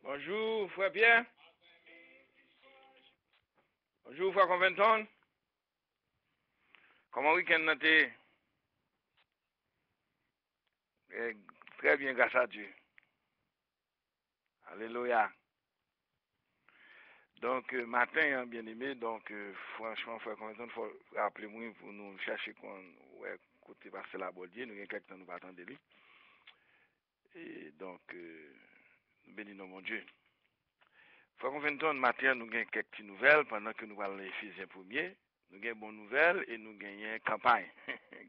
Bonjour, frère Pierre. Bonjour, frère Conventon. Comment week-end noté? Très bien, grâce à Dieu. Alléluia. Donc, matin, hein, bien aimé, donc, franchement, frère Conventon, il faut rappeler moi pour nous chercher côté Pasteur Laboldier, nous avons quelqu'un nous va attendre lui. Et donc, nous bénissons mon Dieu. Frère Conventon, matin, nous avons quelques petites nouvelles pendant que nous parlons l'Éphésiens 1er. Nous avons bonnes nouvelles et nous gagnons campagne.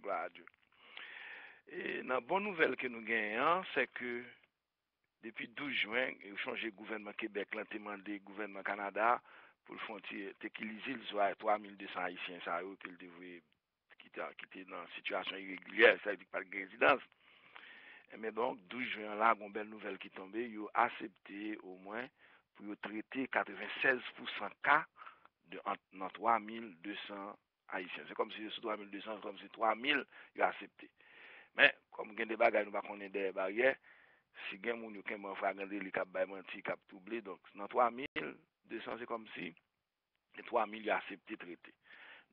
Gloire à Dieu. Et la bonne nouvelle que nous gagnons, c'est que depuis 12 juin, ils ont changé le gouvernement Québec, ils ont demandé le gouvernement Canada pour le faire équilibrer les 3200 Haïtiens qui étaient dans une situation irrégulière, c'est-à-dire pas de résidence. Mais donc, 12 juin, là, il y a une belle nouvelle qui est tombée, ils ont accepté au moins pour traiter 96% cas dans 3200 Haïtiens. C'est comme si sur 3200, c'est comme si 3000, ils ont accepté. Mais, comme il y a des bagages, nous ne connaissons pas des barrières, si il y a des gens qui ont fait des cap menti, cap doublé, donc dans 3200, c'est comme si les 3000 ont accepté de traiter.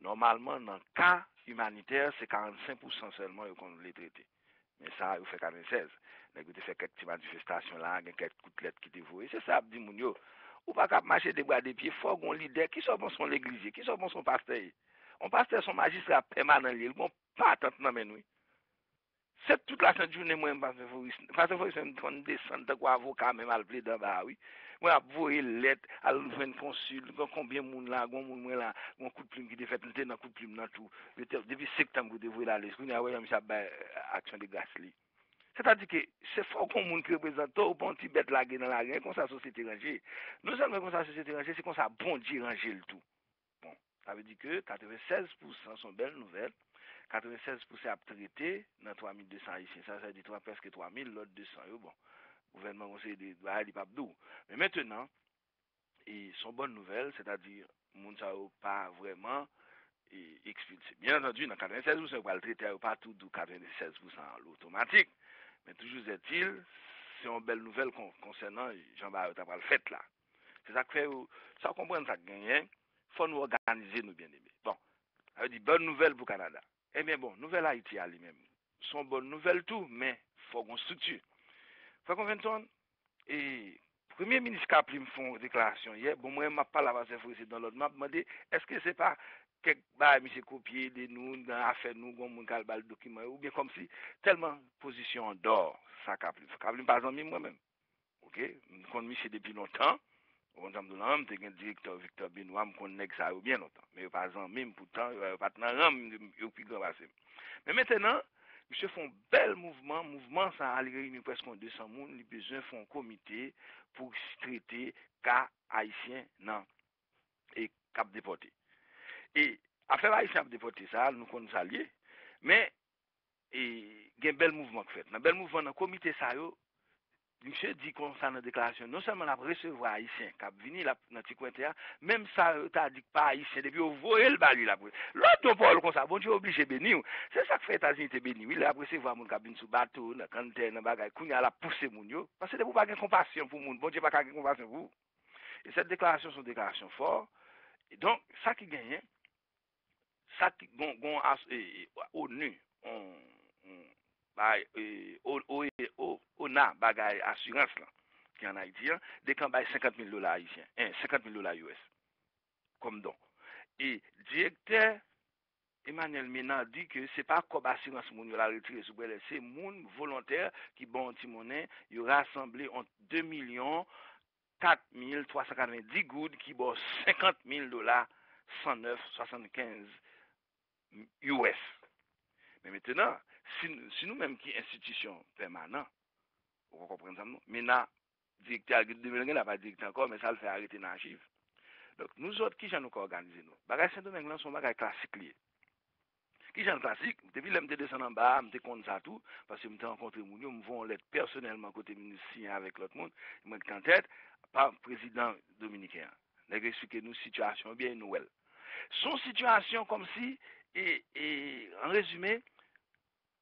Normalement, dans le cas humanitaire, c'est 45% seulement qui ont les traiter. Mais ça, il fait 96. Il y a fait quelques manifestations là, il y a quelques coups de lettres qui étaient voués. C'est ça, dit Mounio. Ou pas qu'à marcher des bras des pieds, il faut qu'on leader. Qui sont bons son l'église? Qui sont bons son pasteur? On pasteur son magistrat permanent, il bon pas tant non mais nous. C'est toute la sainte journée, moi, parce que vous me descendre de quoi avocat, même à le plaider dans bas, oui. Moi, vous lettre, à l'ouvrir consul, combien de monde là, combien là, mon coup de plume qui était fait, dans coup de plume dans tout. Depuis septembre, vous devez la liste. Vous n'avez pas action de grâce. C'est-à-dire que c'est fort qu'on monde qui représente, ou bon petit bête lagué dans la rien, comme ça, société rangée. Non seulement comme ça, société rangée, c'est comme ça, bon Dieu ranger le tout. Bon, ça veut dire que 96% sont belles nouvelles. 96% a traité dans 3200 haïtiens. Ça veut dire presque 3000, l'autre 200. Bon, le gouvernement conseille de pas d'où. Mais maintenant, ils sont bonnes nouvelles, c'est-à-dire, moun ça pas vraiment expulsé. Bien entendu, dans 96%, on va le traiter pas tout d'où 96% l'automatique. Mais toujours est-il, c'est une belle nouvelle concernant Jean-Baptiste qui a le fait là. C'est ça que fait, ça comprendre ça gagne, il faut nous organiser nous bien aimés. Bon, ça veut dire bonne nouvelle pour le Canada. Eh bien bon, nouvelle Haïti à lui-même. Sont bonnes nouvelles tout, mais il faut qu'on structure. Faut qu'on vienne et Premier ministre Kapli me font une déclaration hier. Bon, moi, je ne pas la c'est dans l'autre map. Je me demandé, est-ce que c'est pas quelque chose monsieur copier de nous, dans l'affaire nous, comme mon le document, ou bien comme si tellement position en dehors, ça Kapli. Kapli, par exemple, moi-même. Ok? Je connais monsieur depuis longtemps. On a dit que directeur Victor Benoît, je connais ça bien longtemps. Mais par exemple, même pourtant, il n'y a pas de RAM, il y a plus grand passé. Mais maintenant, monsieur font un bel mouvement ça a réuni presque 200 personnes, il a besoin de faire un comité pour traiter cas haïtien non et cap déporté. Et affaire haïtien déporté ça, nous connaissons ça lié, mais il y a un bel mouvement qui fait. Dans bel mouvement dans comité ça yo, monsieur dit qu'on ça dans déclaration, non seulement la recevoir haïtien qui venu là dans petit coin même ça t'a dit pas haïtien depuis vous voyez le bali là. L'autre parole comme ça, bon Dieu obligé bénir. C'est ça que fait États-Unis te bénir. Il a recevoir mon cabine sous bateau, dans conteneur, dans bagage, kounya la pousser moun yo parce que vous pas compassion pour moun, bon Dieu pas compassion pour vous. Et cette déclaration sont déclaration forte. Et donc ça qui gagne, ça qui gon ONU on a bagay assurance là qui en Haïti des campagnes $50,000 haïtiens 50,000 US comme don et directeur Emmanuel Ménard dit que c'est pas comme assurance moun la retirer sous c'est moun volontaire qui bon petit monnaie il rassemblé entre 2 millions 4,390 gouttes qui bon $50,000 109,75 US. Mais maintenant, si nous-mêmes qui institution permanente, vous comprenez ça, maintenant, directeur de n'a pas directeur encore, mais ça le fait arrêter dans l'archive. Donc, nous autres, qui nous organiser nous? Bagage Saint-Domingue, là, sont bagage classique lié. Qui j'en classique, depuis que je descends en bas, je compte ça tout, parce que je rencontré mon je me vais en lettre personnellement côté ministre avec l'autre monde, je me en tête, par le président dominicain. Il a expliqué nous situation bien nouvelle. Son situation comme si, en résumé,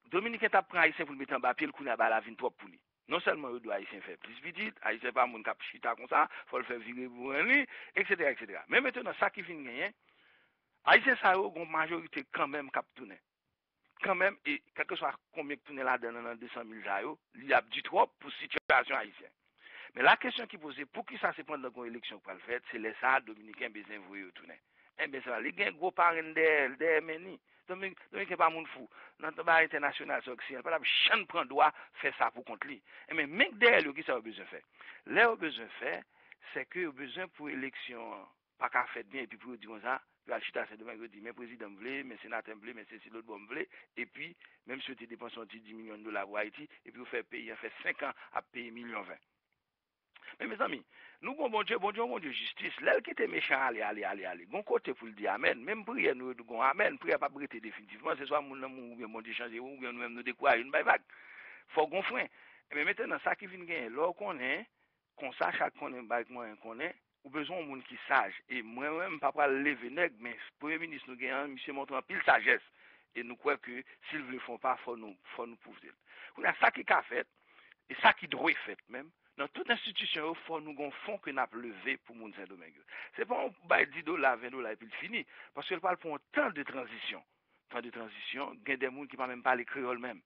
Dominicain t'a pris haïtien pour le mettre en bas, puis le coup n'a pas la vie trop pour lui. Non seulement il doit haïtien faire plus petit, haïtien pas moun k'ap chita comme ça, faut le faire virer pour un lit, etc., etc. Mais maintenant, ça qui vient gagner, haïtien ça a une majorité quand même k'ap tourner. Quand même, et quel que soit combien tourner là-dedans dans 200 000 il y a du trop pour situation haïtienne. Mais la question qui pose, pour qui ça se prend dans une élection pour le faire, c'est les ça dominicains besoin de tourner. Eh bien, ça va, les gens gros parents des meni. Dominicain pas moun fou. Dans le débat international, c'est occidental, pas la chaîne prend droit faire ça pour contre lui. Eh bien, même derrière, qui ça a besoin de faire? Là, a besoin de faire, c'est que a besoin pour élection, pas qu'à faire bien, et puis pour dire ça, la chita, c'est demain, il dit, mais président voulait, mais sénateur voulait, mais c'est l'autre bon voulait, et puis, même si tu dépenses 10 millions de dollars pour Haïti, et puis vous faites payer, fait 5 ans à payer 1,20 million. Mais mes amis, nous, bon Dieu, justice, là qui était méchant, allez. Bon côté pour le dire Amen, même prière, nous disons Amen, prière pas brûler définitivement, c'est soit mon amour, ou bien mon Dieu changer, ou bien nous-mêmes nous décourager une vague. Faut qu'on frein. Mais maintenant, ça qui vient gagner, là qu'on est, qu'on sache qu'on est, moi, qu'on est, ou besoin de monde qui sage. Et moi-même, pas pour lever nègre, mais le Premier ministre nous gagne, monsieur montre en pile sagesse. Et nous croyons que s'ils ne le font pas, faut nous prouver. On a ça qui a fait, et ça qui doit être fait même. Dans toute institution, il faut nous avons fonds que nous avons levé pour moun Saint-Domingue. Ce n'est pas un bail 10 dollars, 20 dollars et puis fini. Parce qu'il parle pour un temps de transition. Temps de transition, il y a des gens qui ne parlent même pas les créoles même.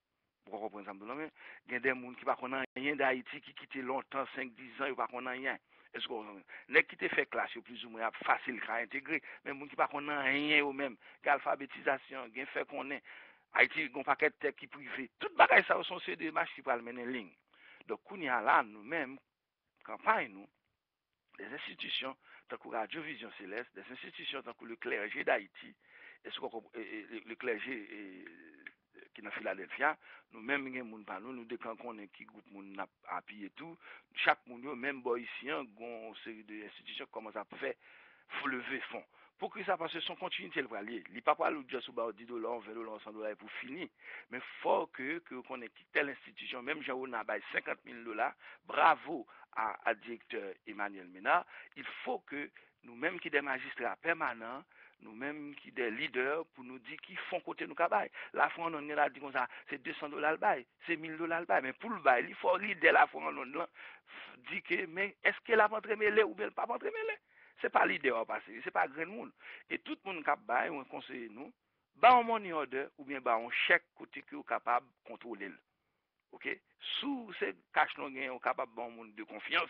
Pour comprendre ça, il y a des gens qui ne parlent rien d'Haïti, qui quittent longtemps, 5-10 ans, ils ne parlent rien. Est-ce que vous comprenez? Les qui te fait classe, plus ou moins facile à intégrer. Mais les gens qui ne parlent rien eux-mêmes, l'alphabétisation, qui fait qu'on est. Haïti, il y a un paquet de tech qui privé. Tout bagage ça sont ces démarches qui peuvent mener en ligne. Donc, nous là, nous-mêmes, campagne, nous, des institutions, tant que Radio Vision Céleste, des institutions tant que le clergé d'Haïti, et le clergé qui est dans Philadelphia, nous-mêmes, nous déclenchons qui groupe nous appuyé tout, chaque monde, même boy ici, une série d'institutions commencent à faire lever fonds. Pour que ça passe son continuité, le va lier. Il n'y a pas pour juste sur 10 dollars, 20 dollars, 100 dollars pour finir. Mais il faut que qu'on ait telle institution, même Jean-René a 50 000 dollars, bravo à directeur Emmanuel Ménard. Il faut que nous-mêmes qui des magistrats permanents, nous-mêmes qui des leaders, pour nous dire qui font côté nous cabaye. La fois on a dit comme ça, c'est 200 dollars le bail, c'est 1000 dollars le bail. Mais pour le bail, il faut leader la fois on dit que, mais est-ce qu'elle a pas entremêlé ou bien pas entremêlé? C'est pas l'idée à passer, c'est pas grand monde. Et tout le monde qui a un conseiller nous, un money order ou bien un chèque côté qui est capable de contrôler. OK? Sous ces cash non gain, on capable bon monde de confiance,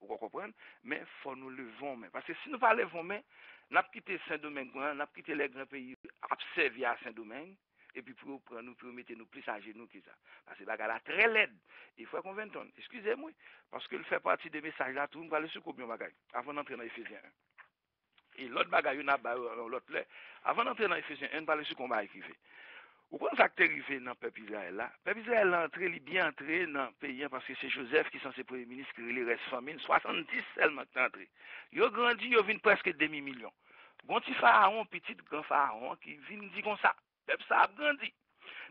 vous comprenez? Mais faut nous levons mais parce que si nous pas levons mais, n'a quitté Saint-Domingue, n'a quitté les grands pays, observer à Saint-Domingue. Et puis pour prendre nous, pour mettre nous plus à genoux que ça. Parce que la très laide. Il faut qu'on tonnes. Excusez-moi. Parce que le fait partie des messages là, tout le monde va le secouer bien bagage. Avant d'entrer dans Ephésiens 1. Et l'autre bagage, il y a l'autre là. Avant d'entrer dans Ephésiens 1, on va le secouer qu'on va écrire. Ou quand ça arrivé dans le peuple Israël là, le peuple Israël est entré, il est bien entré dans le pays parce que c'est Joseph qui est censé premier ministre qui les reste famine, 70 seulement qui est entré. Il a grandi, il a vu presque demi-million. Bon petit pharaon, petit grand pharaon qui vient dire comme ça. Peuple ça a grandi.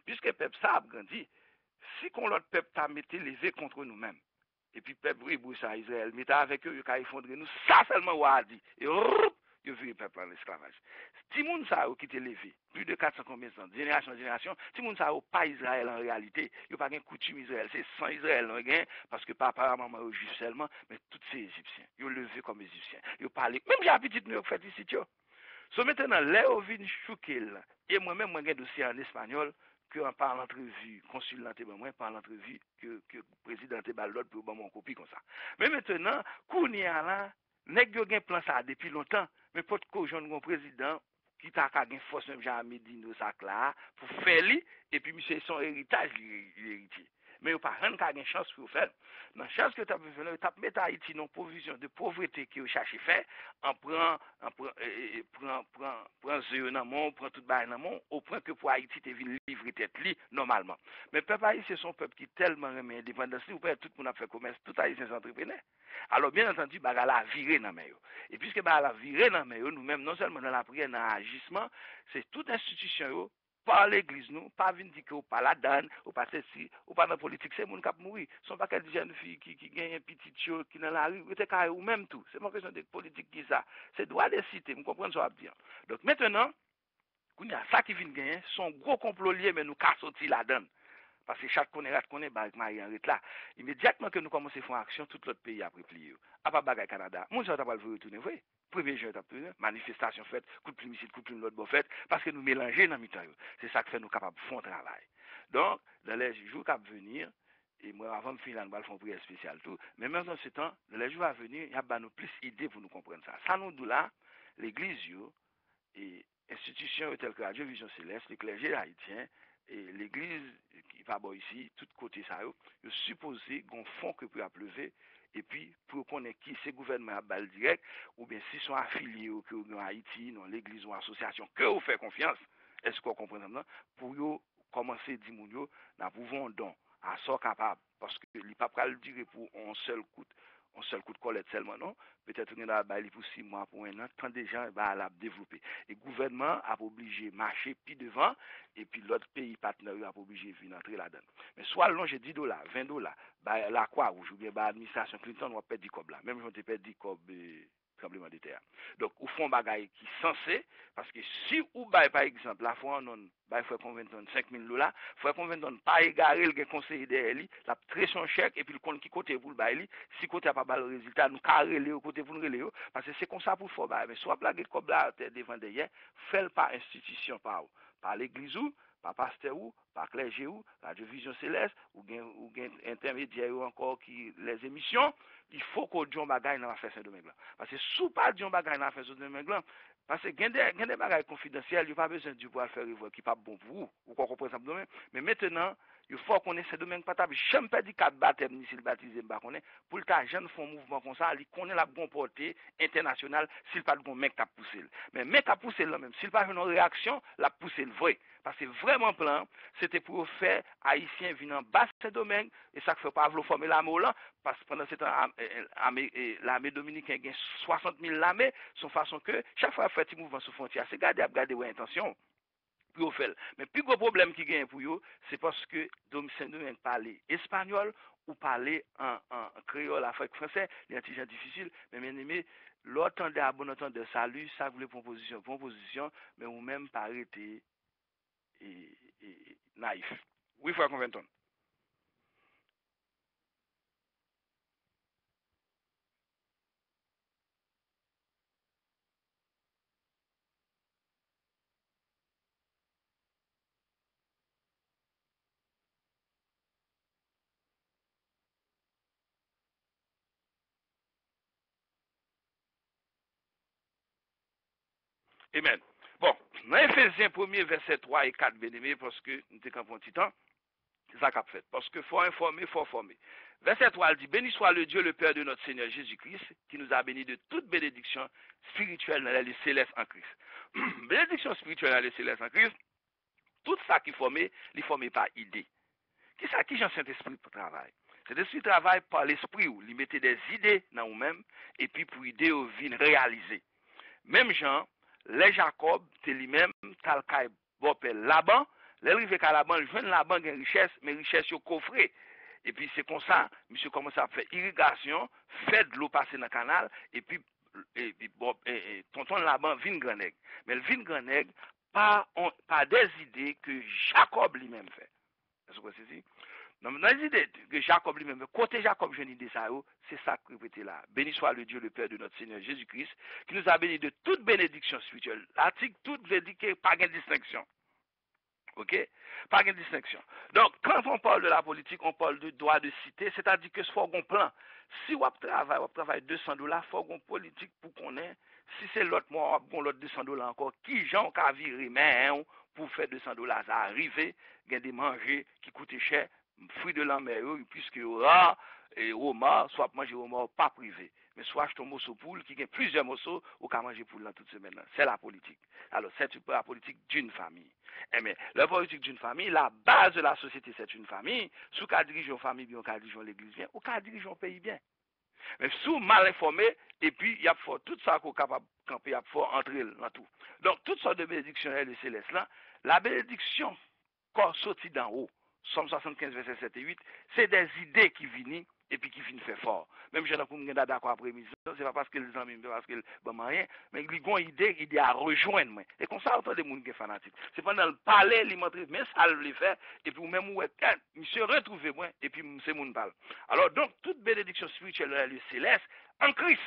Puisque peuple ça a grandi, si qu'on l'autre peuple t'a mis levé contre nous-mêmes, et puis peuple hébreu ça Israël, mais avec eux, il a effondré nous, ça seulement on a dit. Et il a vu le peuple en esclavage. Si moun ça qui t'est levé, plus de 400 combien de temps, génération en génération, si moun ça pas Israël en réalité, il n'y a pas de coutume Israël, c'est sans Israël, non, parce que papa, maman, est juif seulement, mais tous ces Égyptiens, ils ont levé comme Égyptiens. Ils ont parlé, même j'ai appris de nous fait ici, so maintenant, là, on vient choquer, et moi-même, moi, j'ai un dossier en espagnol, que en par l'entrevue, consul moi, par l'entrevue, que le président te l'autre pour mon copie comme ça. Mais maintenant, Kounia là, nèg yo gen plan ça depuis longtemps, mais pas de jeune un président qui t'a une force même jamais dit nous ça là pour faire lui et puis monsieur son héritage l'héritier. Mais il n'y a pas une chance pour faire. Dans la chance que tu as fait, tu as mis Haïti dans une provision de pauvreté que tu cherches à faire, en prend zéro dans le monde, prend tout le monde, au point que pour Haïti, tu es livré tête normalement. Mais le peuple haïtien, c'est son peuple qui est tellement remet indépendance, tout le monde a fait commerce, tout haïtien est entrepreneur. Alors, bien entendu, il a viré dans le meilleur. Et puisque il a viré dans le meilleur, nous-mêmes, non seulement dans la prière, dans l'agissement, c'est toute institution, par l'église, nous, pas venir dire que pas la donne, ou pas ceci, ou pas dans la politique, c'est mon cap mourir. Sont pas quelques jeunes filles qui gagnent un petit chose, qui dans la rue, ou même tout. C'est pas question de politique qui ça. C'est droit de citer, vous comprenez ce que je veux dire. Donc maintenant, il y a ça qui vient gagner, son gros complot lié, mais nous casse sortir la donne. Parce que chaque connaît avec Marie Henriette là. Immédiatement que nous commençons à faire action, tout l'autre pays a replié. À part bagaille Canada, mon gens va le retourner, oui. Premier juin, manifestation faite, coup de plume ici, coup de plume l'autre, bon fait, parce que nous mélangeons dans le temps. C'est ça qui fait nous capables de faire un travail. Donc, dans les jours qui vont venir, et moi, avant de finir, nous allons faire une prière spéciale tout, mais même dans ce temps, dans les jours à venir, il y a nous plus d'idées pour nous comprendre ça. Ça nous dit là, l'église, et institutions telles que Radio Vision Céleste, le clergé haïtien, et l'église qui va ici, tout côté ça, je supposé qu'on fond que pour lever, et puis pour connaître qui c'est gouvernement à balle direct, ou bien s'ils sont affiliés au que Haïti, dans l'église ou association, que vous faites confiance, est-ce qu'on comprend maintenant, pour commencer à dire, nous pouvons don à ça capable, parce que il ne peut pas le dire pour un seul coup de collecte seulement, non. Peut-être qu'on a baillé pour 6 mois, pour un an, tant de gens va la développer. Et le gouvernement a obligé de marcher puis devant, et puis l'autre pays partenaire a obligé de venir entrer là-dedans. Mais soit le long, j'ai $10, $20, bah, la Croix-Rouge, ou bien l'administration Clinton, on va perdre 10 cob là. Même si on te perd 10 cob tremblement de terre. Donc, au fond, bagaille qui censé, parce que si ou bail, par exemple, la fois on bail faut qu'on vende $5,000, faut qu'on vende pas égarer le conseiller derrière lui, la très son chèque, et puis le compte qui côté pour le bail, si côté a pas le résultat, nous carrer le côté pour nous relé, parce que c'est comme ça pour faire bail. Mais soit blague comme là, devant derrière, fait par institution, par l'église ou, par pasteur ou, par clergé ou, Radio Vision Céleste, ou gen intermédiaire ou encore qui les émissions, il faut qu'on dise bagaille dans l'affaire Saint-Domingue là. Parce que sous pas dise bagaille dans l'affaire Saint-Domingue là, parce que gen des bagailles confidentielles, il n'y a pas besoin de pouvoir faire qui pas bon pour vous, ou quoi comprenez ça. Mais maintenant, il faut qu'on ait Saint-Domingue pas table, jamais pas dit 4 baptêmes ni s'il baptisé pas connaît, pour le tas jeune font mouvement comme ça, il connaît la bonne portée internationale s'il pas de bon mec t'a poussé. Mais mec a poussé là même, s'il pas une réaction, la poussé le vrai. Parce que vraiment plan, c'était pour faire Haïtiens venir en bas Saint-Domingue, et ça ne fait pas vouloir former l'armée là, parce que pendant ce temps, l'armée dominicaine a 60 000 l'armée, son façon que chaque fois qu'il fait un mouvement sur frontière, c'est garder ouais intention. Pour faire. Mais plus gros problème qui gagne pour eux, c'est parce que Saint-Domingue parlait espagnol ou parlait en créole afrique français, il y a des gens difficiles, mais bien aimé, l'autre de bon entendeur salut, ça voulait proposition, mais ou même pas arrêter et naïf. Oui, frère Conventon. Amen. Bon, dans Ephésiens 1er, verset 3 et 4, bien aimé, parce que nous sommes un petit temps, c'est ça qu'a fait. Parce que faut informer, faut former. Verset 3, elle dit, béni soit le Dieu, le Père de notre Seigneur Jésus-Christ, qui nous a bénis de toute bénédiction spirituelle dans les célestes en Christ. Bénédiction spirituelle dans les célestes en Christ, tout ça qui formé, il formé par idée. Qui ça qui Jean Saint-Esprit pour travail? Saint-Esprit travaille par l'esprit où il mettait des idées dans nous-mêmes et puis pour idées au vin réaliser. Même Jean, les Jacob, c'est lui-même, tel qu'il bopel Laban, les rives à Laban, le jeune Laban a une richesse, mais richesse au coffret. Et puis c'est comme ça, monsieur commence à faire irrigation, fait de l'eau passer dans le canal, et puis tonton Laban vin grand nègre. Mais le vin grand nègre, pas des idées que Jacob lui-même fait. Est-ce que c'est ça? Dans les idées que Jacob lui-même, côté Jacob, je n'ai dit ça, c'est ça que vous là. Béni soit le Dieu, le Père de notre Seigneur Jésus-Christ, qui nous a bénis de toute bénédiction spirituelle. L'article tout veut dire qu'il n'y a pas de distinction. Ok? Pas de distinction. Donc, quand on parle de la politique, on parle de droit de cité, c'est-à-dire que ce faut un plan. Si on travaille $200, il faut une politique pour qu'on ait, si c'est l'autre mois, on l'autre $200 encore, qui j'en a viré, mais pour faire $200, ça arrive, il y a des manger qui coûtent cher, fruits de la mer, puisque aura et homard, soit manger homard pas privé, mais soit acheter un morceau poule qui a plusieurs morceaux ou qu'à manger poule toute semaine. C'est la politique. Alors, c'est la politique d'une famille. Mais la politique d'une famille, la base de la société, c'est une famille. Si on dirige une famille bien, on dirige l'église bien, on dirige un pays bien. Mais si on mal informé, et puis il y a tout ça qu'on est capable de camper, il faut entrer dans tout. Donc, toutes sortes de bénédictions de céleste là, la bénédiction quand sorti d'en haut, Somme 75, verset 7 et 8, c'est des idées qui viennent et puis qui finit fait fort. Même si on est d'accord après l'émission, c'est pas parce que les amis, parce que bon rien, mais ils ont une idée à rejoindre moi. Et comme ça, autant des gens qui sont fanatiques. C'est pendant le palais, ils montrent, mais ça le fait, et puis même où il se retrouve moi, et puis c'est mon parle. Alors donc, toute bénédiction spirituelle est céleste en Christ.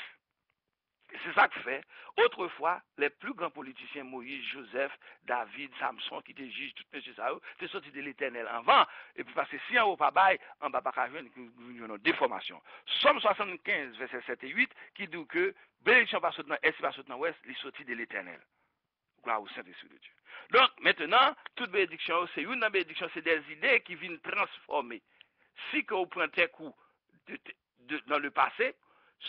C'est ça que fait. Autrefois, les plus grands politiciens, Moïse, Joseph, David, Samson, qui étaient juges, tout ça, c'est sorti de l'éternel avant. Et puis parce que si en haut pas bail, en bas pas une déformation. Somme 75, verset 7 et 8, qui dit que bénédiction par dans est, par dans ouest, il sorti de l'éternel. Gloire au Saint-Esprit de Dieu. Donc, maintenant, toute bénédiction, c'est une bénédiction, c'est des idées qui viennent transformer. Si que vous prenez un coup dans le passé,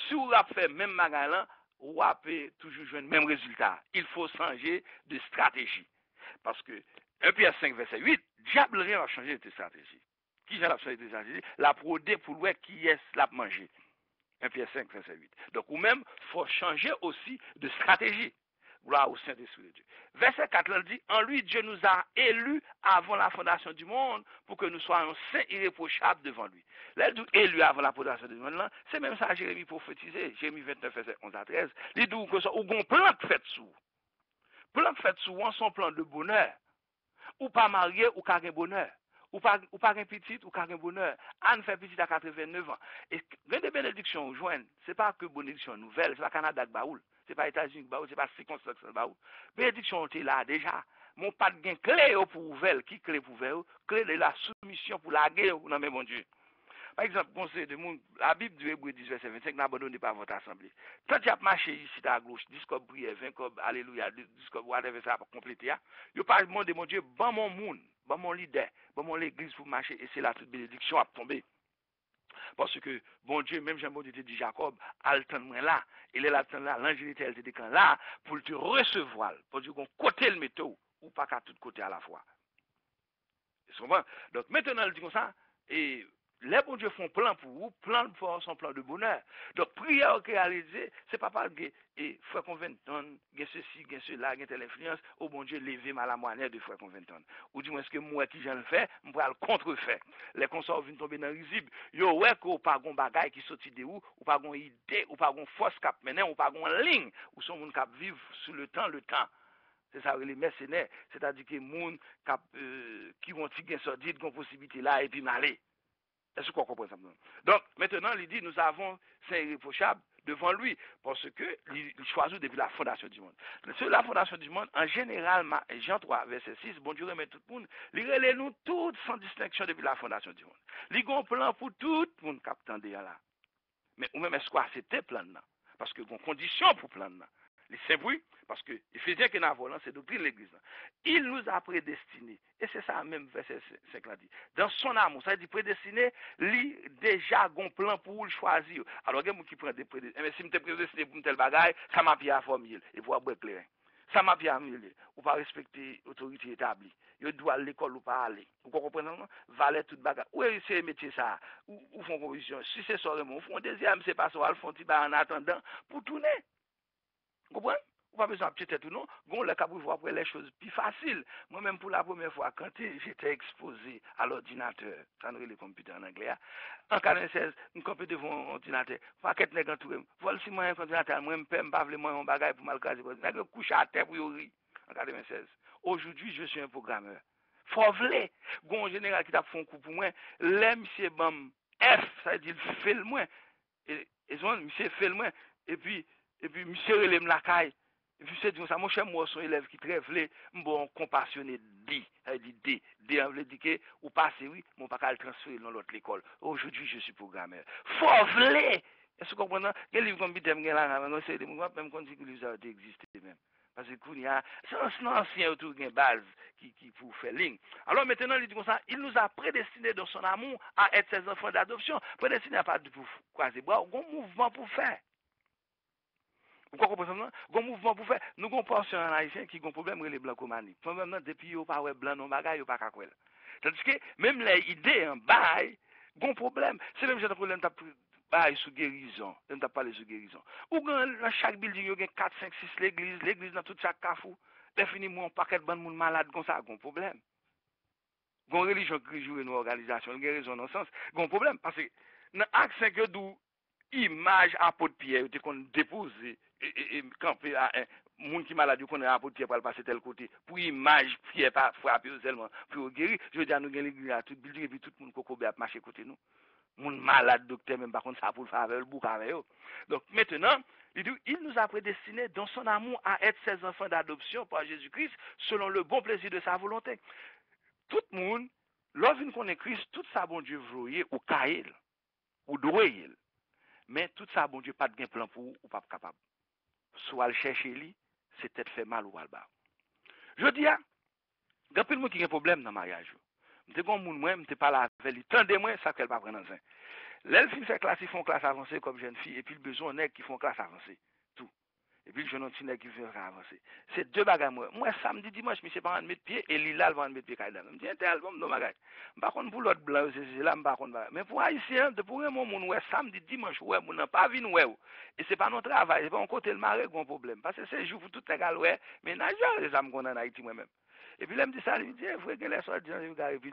si vous avez fait même magasin, ou avez toujours joué le même résultat. Il faut changer de stratégie. Parce que 1 Pierre 5, verset 8, diable rien va changer de stratégie. Qui a changé de stratégie? La prodé pour voir qui est la manger. 1 Pierre 5, verset 8. Donc, ou même, il faut changer aussi de stratégie. Gloire au Saint-Esprit de Dieu. Verset 4, il dit, en lui, Dieu nous a élus avant la fondation du monde pour que nous soyons saints et irréprochables devant lui. Là, il dit élus avant la fondation du monde, c'est même ça Jérémie prophétisé, Jérémie 29, verset 11 à 13. Il dit que ça, ou gon plan de fait sous. Plan de fait sous, son plan de bonheur. Ou pas marié, ou pas bonheur. Ou pas un petit, ou pas un bonheur. Anne fait petit à 89 ans. Et quand des bénédictions joignent, c'est pas que bénédiction nouvelle, c'est pas Canada qui baoule, c'est pas États-Unis qui baoule, c'est pas circonstance qui baoule. Bénédiction est là déjà. Mon pas de gain clé pour ouvrir, qui clé pour ouvrir, clé de la soumission pour la guerre, non mais mon Dieu. Par exemple, conseil de monde, la Bible du Hébreu 10, verset 25, n'abandonnez pas votre assemblée. Quand tu as marché ici à gauche, 10 cobes prières, 20 cobes, alléluia, 10 cobes, whatever ça pour compléter, il pas demandé, mon Dieu, bon mon monde, bon mon leader, bon mon l'église pour marcher, et c'est là toute bénédiction à tomber. Parce que, bon Dieu, même Jean-Bon Dieu dit Jacob, al moi là, il est là, l'ange était là, pour te recevoir, pour dire qu'on côté le métaux, ou pas qu'à tout côté à la fois. Donc maintenant, il dit comme ça, et les bons dieux font plan pour vous, plan pour son plan de bonheur. Donc, prière réalisée, c'est pas parce que frère conventon, il y a ceci, il y a cela, il y a telle influence, au bon Dieu, lever mal à moitié de frère conventon. Ou du moins, est-ce que moi qui j'en le fais, je vais le contrefaire. Les consorts viennent tomber dans le risible. Yo, ouais, qu'on pas gon bagay qui sorti de où, ou pas gon idée, ou pas gon force cap maintenant, ou pas gon ligne, ou son monde cap vivre sous le temps. C'est ça, les mercenaires, c'est-à-dire que les gens qui vont tirer sortir de possibilité là et puis m'aller. Est-ce qu'on comprend ça? Donc, maintenant, il dit, nous avons saint irréprochable devant lui, parce que il choisit depuis la fondation du monde. Sur la fondation du monde, en général, Jean 3, verset 6, bon Dieu remet tout le monde, il relève nous toutes sans distinction depuis la fondation du monde. Il a un plan pour tout le monde qui attend là. Mais ou même est-ce qu'on accepte plan là? Parce que bon condition pour plan là. C'est oui, parce que Éphésiens qui n'a volant, c'est doctrine de l'Église. Il nous a prédestinés. Et c'est ça même verset 5 là dit. Dans son amour, ça dit prédestiné, lui déjà un plan pour le choisir. Alors, il y a des gens qui prennent des prédestinés. Mais si je suis prédestiné pour une telle bagaille, ça m'a bien formé. Et pour avoir clair. Ça m'a bien amélioré. Ou pas respecter l'autorité établie. Il doit aller à l'école ou pas aller. Vous comprenez? Valet toute bagarre. Où est ce métier ça? Ou font composition? Si c'est ça, ils font deuxième, c'est pas ça, ils font en attendant pour tourner. Vous comprenez? Ou pas besoin de peut-être ou non. Gon le cap voir après les choses plus faciles. Moi-même pour la première fois quand j'étais exposé à l'ordinateur, ça ne le computer en anglais. En 96, un computer devant un ordinateur. Paquet nèg entouré. Vol si moi un ordinateur, moi me pas vle moi un bagage pour mal caser. Nèg couche à terre pour rire en 96. Aujourd'hui, je suis un programmeur. Faut vle. Gon général qui t'a fait un coup pour moi, l'aime c'est bam F, ça veut dire fait le moins. Et son monsieur fait le moins et puis monsieur relève la caille. Et puis c'est ça, mon cher, moi, son élève qui trèfle, bon, compassionné, dit, elle dit, D, on veut dire que, ou passer, oui, mon pas qu'à le transférer dans l'autre école. Aujourd'hui, je suis programmeur. Faut vler! Est-ce que vous comprenez? Quel livre comme Bitem, c'est des mouvements, même quand il livre ça existé même. Parce que, c'est un ancien autour d'une base qui pour faire ligne. Alors maintenant, il dit comme ça, il nous a prédestinés dans son amour à être ses enfants d'adoption. Prédestiné à pas pour croiser bras, un mouvement pour faire. Vous comprenez? Un mouvement pour faire. Nous avons portion en haïtien qui ont un problème avec les blancs commanis. Problème depuis qu'ils pas blanc non bagaille, pas qu'à quoi. Tandis que même les idées en bail, un problème. C'est même j'ai un problème bail sous guérison. On t'a parlé sous guérison. Ou dans chaque building il y a 4 5 6 l'église dans tout chaque cafou. Définiment un paquet de monde malade comme ça, un problème. Une religion qui joue une organisation, une raison dans le sens, un problème parce que Dans acte 5 d'où image apôtre Pierre te qu'on déposer et camper à un monde qui malade qu'on est apôtre Pierre pour le passer tel côté pour image Pierre pas frapper seulement pour guérir. Je veux dire nous gagne l'église à toute building et puis tout le monde coco a marcher côté nous. Moun malade docteur même par contre ça pour le faire avec le bouc avec eux. Donc maintenant, il nous a prédestinés dans son amour à être ses enfants d'adoption par Jésus-Christ selon le bon plaisir de sa volonté. Tout le monde, lorsqu'on connaît Christ, tout ça bon Dieu voyait ou caïl ou droyel. Mais tout ça bon Dieu pas de gain plan pour ou pas capable. Soit le chercher lui, c'est peut-être fait mal ou al bas. Je dis ah, il y a plein de monde qui a un problème dans le mariage. M'te gon moun moi, m'te pas là avec lui. Tendez-moi ça qu'elle pas prendre dans un. L'elfe fait classe, ils font classe avancée comme jeune fille, et puis le besoin nèg qui font classe avancée. Tout. Et puis le jeune petit nèg qui fait classe avancée. C'est deux bagages moi. Moi samedi dimanche, je pas en mettre pied et Lila va en mettre pied caïda. Me dit tel album no bagage. Par contre pour l'autre blanc c'est là par contre. Mais pour haïtien, de pour un monde ouais samedi dimanche ouais mon pas vinn ouais. Et c'est pas notre travail, c'est pas on côté le maré qu'on problème parce que c'est jour pour tout égal ouais, mais n'a jamais les âmes qu'on en Haïti moi même. Et puis là, il me dit ça, il me dit, il faut que les soirs, et puis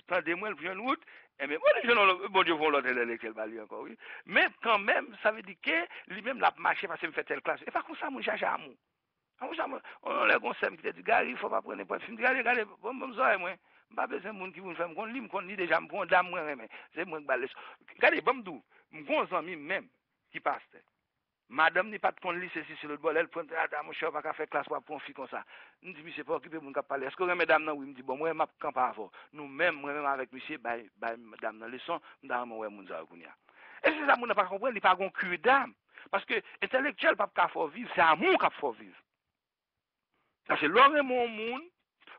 tendez-moi le jeune route. Et mais bon Dieu, vont l'autre l'élection, encore, oui. Mais quand même, ça veut dire que lui-même l'a marché parce qu'il me fait telle classe. Et par contre, ça, mon cherche à moi. On a les conseils qui te dit, Gary, il ne faut pas prendre n'importe film. Regardez, bon, moi. Pas besoin de monde qui veut faire, me connaît déjà, me prend dame, moi, mais c'est moi qui balèze. Regardez, bon, me prend un ami même qui passe. Madame n'est pas de compte lycée sur le bol, elle prend mon cher pas faire classe pour un fille comme ça. Nous dit monsieur pas occuper mon cap parler. Est-ce que mesdames non oui me dit bon moi m'a camp avant. Nous même moi même avec monsieur madame dans leçon dans moi mon za kounya. Et c'est ça mon pas comprendre, il pas gon cure d'âme parce que intellectuel pas faut vivre, c'est amour qu'a faut vivre. Parce que l'homme mon monde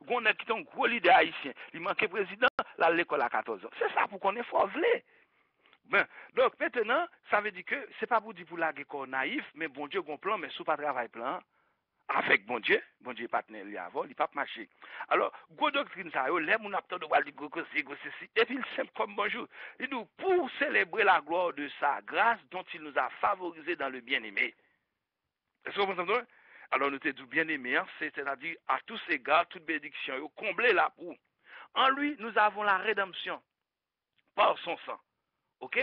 gon est qui un gros leader haïtien, il manque président là l'école à 14 ans. C'est ça pour qu'on est fort vle. Ben, donc maintenant, ça veut dire que c'est pas pour dire pour la corps naïf, mais bon Dieu bon plan, mais sous pas travail plan avec bon Dieu partenaire lui avant, il pas marcher. Alors, go doctrine ça yo, les mon apte de dire go ceci et puis simple comme bonjour. Il nous pour célébrer la gloire de sa grâce dont il nous a favorisé dans le bien-aimé. Est-ce que vous comprenez? Alors nous t'es bien-aimé, c'est-à-dire à tous égards, toute bénédiction, combler la pour. En lui, nous avons la rédemption par son sang. Ok?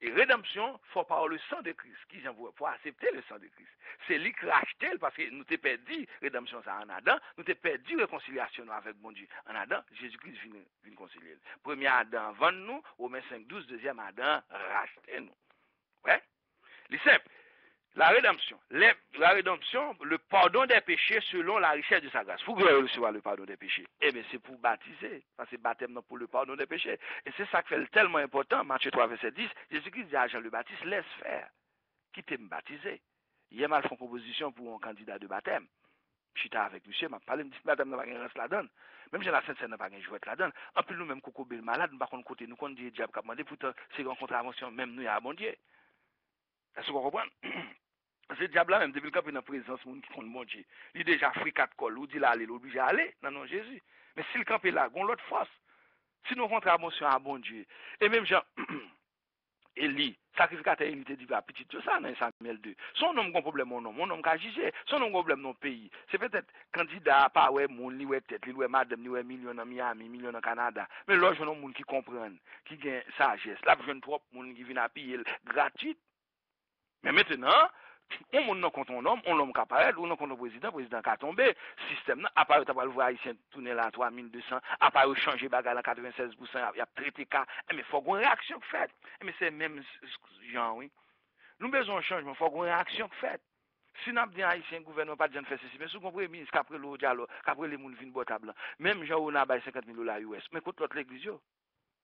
Et rédemption, il faut par le sang de Christ. Qui j'envoie? Pour accepter le sang de Christ. C'est lui qui rachète parce que nous t'ai perdu rédemption ça en Adam, nous t'ai perdu réconciliation avec mon Dieu. En Adam, Jésus-Christ vient concilier. Premier Adam vend nous, Romains 5:12, deuxième Adam rachète nous. Ouais? C'est simple. La rédemption, le pardon des péchés selon la richesse de sa grâce. Pour que recevoir le pardon des péchés, eh bien c'est pour baptiser, parce que baptême pour le pardon des péchés. Et c'est ça qui fait tellement important, Matthieu 3, verset 10, Jésus-Christ dit à Jean le Baptiste, laisse faire, quittez me baptiser. Il y a mal fait proposition pour un candidat de baptême. Je suis avec monsieur, je parle de baptême n'a pas rien la donne. Même si la Sainte-Seine n'a pas rien joué la donne. En plus nous même coco bel malade, nous par contre côté nous qu'on dit diable qui a demandé pourtant c'est une contravention même nous à bon Dieu. Est-ce que vous comprenez? C'est diable là même depuis le cap dans présence monde qui compte bon Dieu. Il déjà frit quatre col, ou dit là aller, l'obligé à aller dans nom Jésus. Mais si le camp est là, gon l'autre force. Si nous contravention à bon Dieu. Et même Jean Élie, sacrificateur Élie te dit va petit tout ça dans Samuel 2. Son nom gon problème mon nom qu'a jugé, son nom problème non pays. C'est peut-être candidat pas ouais mon li ouais tête, li ouais madame, li ouais million en Miami, million en Canada. Mais là je non monde qui comprennent, qui gagne sagesse. Là jeune trop monde qui vient à payer gratuit. Mais maintenant on non contre un homme, on l'homme qui apparaît, ou non contre le président qui a tombé. Système là, apparaît, tu vas le voir haïtien tourner là 3200, apparaît changer bagarre à 96%, il y a traité cas, mais il faut une réaction faite. Mais c'est même genre, oui. Nous besoin de changement, il faut une réaction faite. Si nous avons dit haïtien, le gouvernement pas de faire ceci, mais si vous comprenez, ministre, qu'après le dialogue, qu'après les gens viennent boire table, même genre on a 50 000 $ US, mais contre l'autre l'église,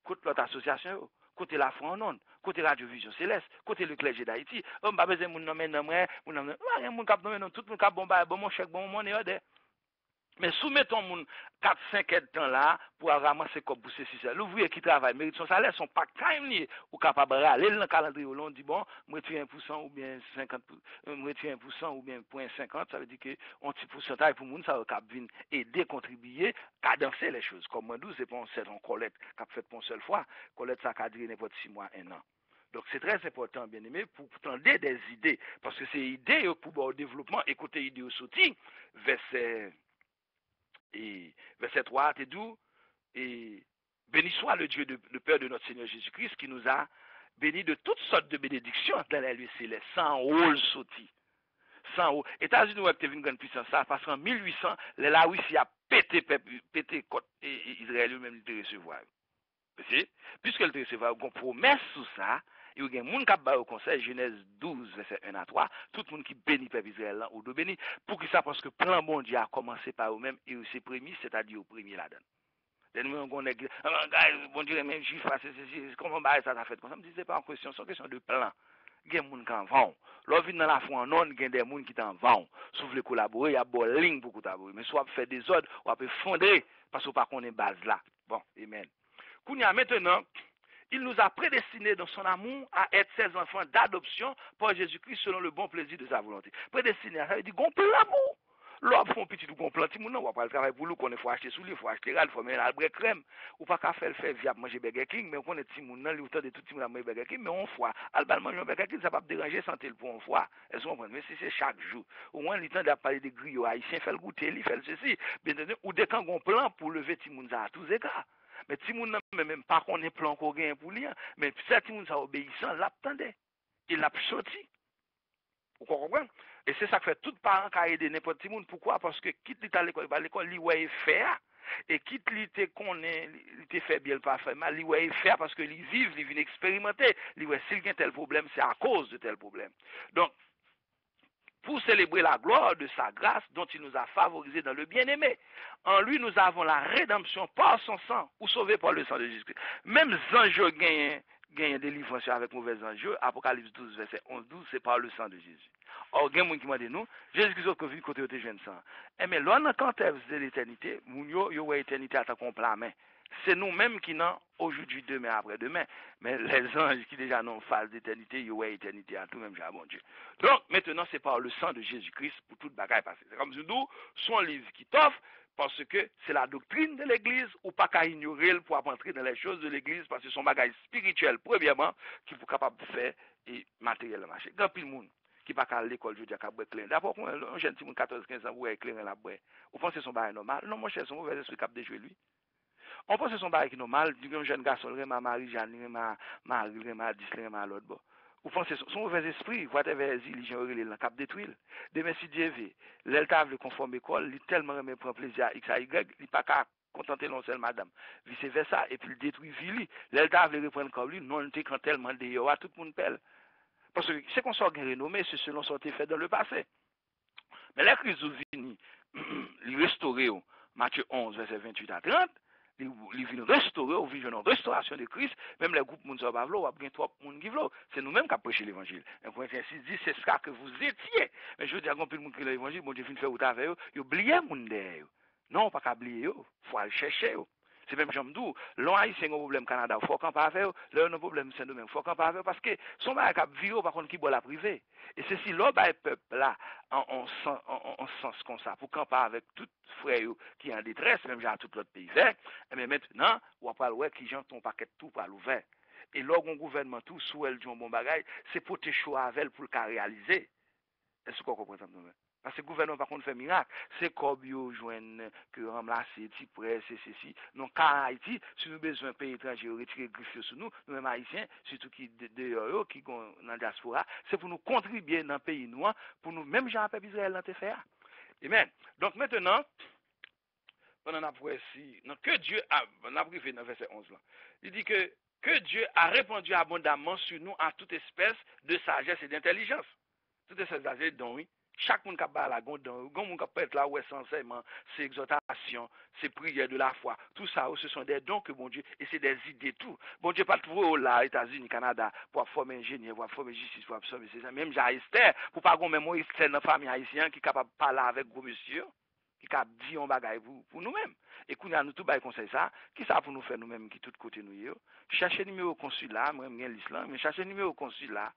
contre l'autre association, côté la France non, côté Radio-Vision Céleste, côté le clergé d'Haïti, on pas besoin de mon nommer nommer, mon nommer, rien mon cap nommer non, tout mon cap bon ba bon mon chèque bon mon est. Mais soumettons mon 4-5 aides temps là pour ramasser comme pour ceci ça. L'ouvrier qui travaille mérite son salaire, son pas time ni ou capable aller dans le calendrier on dit bon, moi retire 1% ou bien 50 retire 1% ou bien 0.50, ça veut dire que on petit pourcentage pour moun ça cap venir aider contribuer cadencer les choses. Comme moi nous c'est pas on collecte cap fait pour une seule fois, collecte ça cadrer n'importe 6 mois, 1 an. Donc c'est très important, bien aimé, pour tendre des idées, parce que c'est idées pour le développement. Écoutez, idées au soutien, verset 3, t'es doux, et béni soit le Dieu, le Père de notre Seigneur Jésus-Christ, qui nous a béni de toutes sortes de bénédictions dans les lieux célestes, sans rôle sauté. Sans haut. États-Unis ont été une grande puissance, ça, parce qu'en 1800, la Russie a pété côte Israël même de recevoir. Puisque le recevoir, on promesse sous ça, il y a des gens qui ont au conseil, Genèse 12, verset 1 à 3, tout le monde qui bénit peuple Israël, ou de bénir, pour que ça, parce que le plan bon Dieu a commencé par eux-mêmes, et c'est prémis, c'est-à-dire au premier là-dedans. Nous on est bon Dieu même juif c'est comment ça a fait comme ça me dit c'est pas en question c'est question de plan gen moun qui en vont l'on vient dans la foi en non gen des moun qui t'en vont si vous voulez collaborer il y a bon ligne pour collaborer mais soit faire des ordres ou peut fondrer parce qu'on pas connaît base là bon amen Kounya maintenant il nous a prédestinés dans son amour à être ses enfants d'adoption par Jésus-Christ selon le bon plaisir de sa volonté. Prédestiné, ça veut dire qu'on peut l'amour. L'homme font petit ou qu'on plante, on va pas le travail pour nous, qu'on faut acheter sous lui, faut acheter râle, faut mettre l'arbre crème. Ou pas qu'à faire le faire viable manger Burger King, mais on est petit moun nan, autant de tout petit moun manger Burger King, mais on fois. Albal manger Burger King, ça va pas déranger santé pour on fois. Est-ce qu'on comprend? Mais si c'est chaque jour, au moins le temps de parler des griots haïtiens, fait le goûter, il fait ceci, bien entendu, ou dès qu'on plan pour lever petit moun ça à tous égards. Mais si moun nan même pas qu'on est plan qu'on gagne pour lui, mais si petit moun ça obéissant, l'attendait. Il l'a sorti. Vous comprenez? Et c'est ça que fait tout parent qui a aidé n'importe qui monde. Pourquoi? Parce que quitte l'état à l'école, il ouais faire. Et quitte l'été qu'on est, il fait bien pas fait mal, il ouais faire parce que ils vivent, ils viennent expérimenter. Il ouais s'il y a tel problème, c'est à cause de tel problème. Donc, pour célébrer la gloire de sa grâce dont il nous a favorisés dans le bien-aimé. En lui, nous avons la rédemption par son sang, ou sauvés par le sang de Jésus-Christ. Même anges gagnent délivrance avec mauvais anges. Apocalypse 12, verset 11-12, c'est par le sang de Jésus. Or, il y a des gens qui m'ont dit nous, Jésus-Christ qui vit côté de jeune sang. Mais là, quand on de l'éternité, nous avons l'éternité à ta complète main. C'est nous-mêmes qui n'ont aujourd'hui, demain, après-demain. Mais les anges qui déjà n'ont phase d'éternité, ils ont éternité à tout même, j'ai bon Dieu. Donc, maintenant, c'est par le sang de Jésus-Christ pour toute bagaille passée. C'est comme si nous, son livre qui t'offre, parce que c'est la doctrine de l'Église, ou pas qu'à ignorer pour entrer dans les choses de l'Église, parce que c'est son bagage spirituel, premièrement, qui est capable de faire et matériel marché. Grand pile monde qui pas à l'école, je dis à boire clair. D'abord, un jeune petit 14-15 ans, vous avez clair la boire. Vous pensez que son bagage normal? Non, mon cher, son mauvais esprit cap de jouer lui. On pense que son bagage normal, un jeune garçon, ma Marie-Jeanne, ma Marie, ma Disney, ma l'autre. Bon. Vous pensez son mauvais esprit, whatever religion il cap détruire. Demain si Dieu veut, l'elta veut conforme école, il tellement remet prend plaisir à X à Y, il pas qu'à contenter non seul madame. Vice versa et puis il détruit Vili. L'elta veut reprendre comme lui, non il quand tellement de tout le monde pèle. Parce que c'est qu'on soit renommé, c'est selon ce qui fait dans le passé. Mais la crise vini, il restauré Matthieu 11 verset 28 à 30. Ils viennent restaurer, ou vivent une restauration de Christ, même les groupes Mounsa Bavlo, ou bien trois moun qui vlo. C'est nous-mêmes qui avons prêché l'évangile. Un point 6 dit, c'est ça que vous étiez. Mais je veux dire, quand le monde qui l'a l'évangile, bon Dieu vient faire avec eux, ils oublient moun derrière. Non, pas qu'à oublier eux, faut aller chercher eux. C'est même j'aime d'où, l'on a ici un problème Canada, faut qu'on pas avec eux, là un problème c'est nous-mêmes, faut qu'on pas avec eux, parce que son bail cap vivre par contre qui boit la privée. Et c'est si l'autre peuple là, en sens comme ça, pour qu'on pas avec tout frère qui est en détresse, même j'ai tout l'autre pays vert, mais maintenant, on va pas ouais qui j'en ton paquet tout par l'ouvert. Et là, un gouvernement tout sous elle dit un bon bagage, c'est pour te choisir avec pour le réaliser. Est-ce qu'on comprend ça nous-mêmes? Parce que le gouvernement, par contre, fait miracle. C'est comme ils joignent que remplacer, presse, c'est ceci. Non, car Haïti, si nous avons besoin de pays étrangers, retirer griffe sur nous, nous-mêmes Haïtiens, surtout qui dehors, qui sont dans la diaspora, c'est pour nous contribuer dans le pays noir, pour nous, même Jean Peuple Israël, dans faire. Amen. Donc maintenant, pendant la poésie, que Dieu a, on a privé dans verset 11 là, il dit que Dieu a répandu abondamment sur nous à toute espèce de sagesse et d'intelligence. Toutes ces sagesse, donc oui. Chaque monde qui a la gonde, monde qui peut être là où est enseignement, c'est exhortation, c'est prière de la foi. Tout ça, ce sont des dons que bon Dieu, et c'est des idées tout. Bon Dieu pas trouvé là, États-Unis, Canada, pour former ingénieur, pour former justice, pour absorber c'est ça. Même j'ai Esther, pour pas qu'on même moi Esther dans la famille haïtienne qui est capable de parler avec gros monsieur, qui est capable de dire un bagage pour nous-mêmes. Et qu'on a nous tout bail conseil ça, qui ça pour nous faire nous-mêmes qui tout côté nous yo. Chercher numéro consulat, moi j'aime l'islam, mais chercher numéro consulat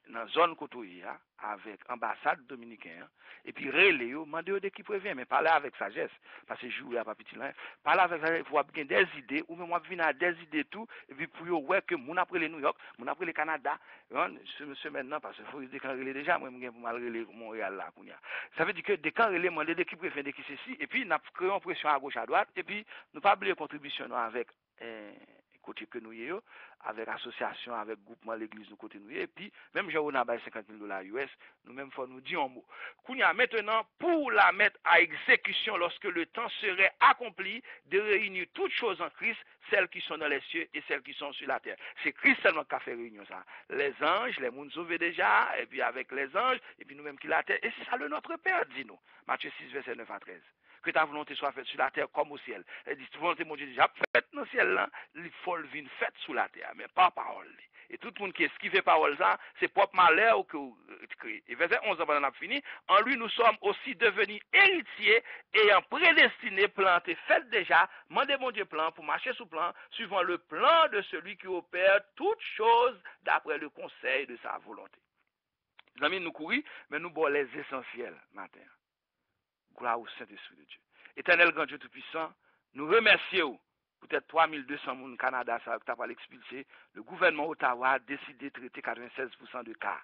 dans la zone côtoyée avec l'ambassade dominicaine et puis relais demander de qui prévient mais parler avec sagesse parce que jouer à pas petit là parler avec sagesse pour avoir des idées ou même venir à des idées tout et puis pour ouais que mon après les New York mon après le Canada ce maintenant parce qu'il faut déclarer déjà moi pour mal relais Montréal là ça veut dire que des quand relais demander de qui prévient de qui ceci et puis n'a créé une pression à gauche à droite et puis nous pas oublier contribution avec côté que nous y avec association, avec groupement l'église nous côté nous et puis même j'ai on a $50,000 US, nous même faut nous dire un mot. Kounya maintenant pour la mettre à exécution lorsque le temps serait accompli de réunir toutes choses en Christ, celles qui sont dans les cieux et celles qui sont sur la terre. C'est Christ seulement qui a fait réunion ça. Les anges, les mondes sauvés déjà, et puis avec les anges, et puis nous-mêmes qui la terre. Et c'est ça le notre Père dit nous. Matthieu 6, verset 9 à 13. Que ta volonté soit faite sur la terre comme au ciel. Elle dit, volonté, mon Dieu, déjà faite dans le ciel là, il faut le vin faite sous la terre, mais pas parole. Et tout le monde qui esquive parole ça, c'est propre malheur que et verset 11, on a fini. En lui, nous sommes aussi devenus héritiers, ayant prédestiné, planté, fait déjà, mandez mon Dieu plan pour marcher sous plan, suivant le plan de celui qui opère toutes choses d'après le conseil de sa volonté. Les amis, nous courir, mais nous boire les essentiels matin. Gloire au Saint-Esprit de Dieu. Éternel grand Dieu Tout-Puissant, nous remercions peut-être 3200 personnes au Canada, ça t'a pas l'expulsé. Le gouvernement Ottawa a décidé de traiter 96% de cas.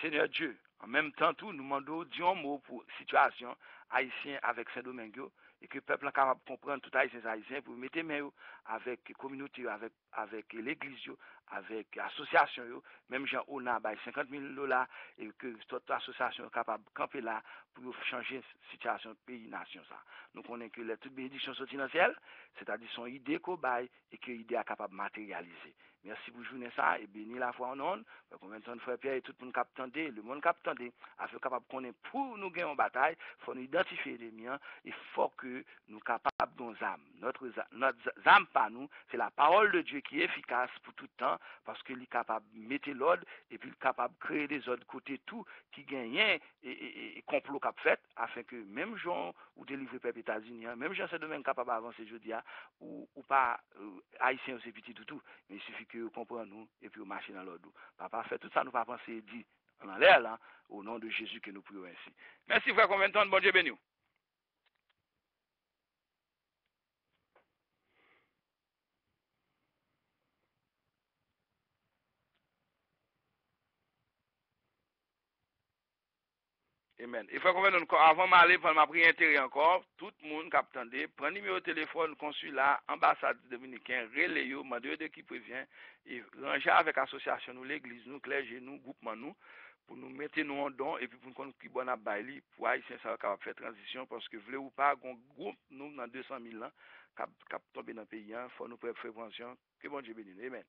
Seigneur Dieu, en même temps, tout, nous demandons un mot pour la situation haïtienne avec Saint-Domingue et que le peuple est capable de comprendre tout haïtien pour mettre main avec la communauté, avec l'église, avec l'association, même Jean on a $50,000 et que toute association est capable de camper là pour changer la situation pays-nation. Nous connaissons que toutes les bénédictions sont dans le ciel, c'est-à-dire son idée qu'on baille et que l'idée est capable de matérialiser. Merci pour journée ça et béni la foi en onde. Combien de temps frère Pierre et tout le monde qui attendait, le monde qui attendait, afin capable connaître pour nous gagner en bataille, faut nous identifier les miens, il faut que nous capables de nos âmes. Notre âme pas nous, c'est la parole de Dieu qui est efficace pour tout temps parce qu'il est capable de mettre l'ordre et puis il est capable de créer des autres côtés tout qui gagnent et complot qu'a fait afin que même gens ou délivrer peuple États-Unis, même gens c'est domaine capable d'avancer jeudi ou pas haïtien c'est petit tout, mais il suffit que vous compreniez nous et puis vous marchez dans l'ordre. Papa fait tout ça, nous pas penser dit en l'air là, au nom de Jésus que nous prions ainsi. Merci frère, combien de temps, bon Dieu béni. Amen. Il faut qu'on encore avant d'aller pour ma prière intérieure encore, tout le monde qui attendait, prenez numéro de téléphone, consulat, ambassade dominicaine, relais, mandez de qui prévient, et ranger avec l'association, nous, l'église, nous, clergé, nous, groupement, nous, pour nous mettre nous en don, et puis pour nous connaître qui bon à bailler, pour Haïtien, ça va capable faire transition, parce que voulez ou pas, un groupe, nous, dans 200 000 ans, qui tomber dans le pays, il faut nous faire prévention. Que bon Dieu bénisse. Amen.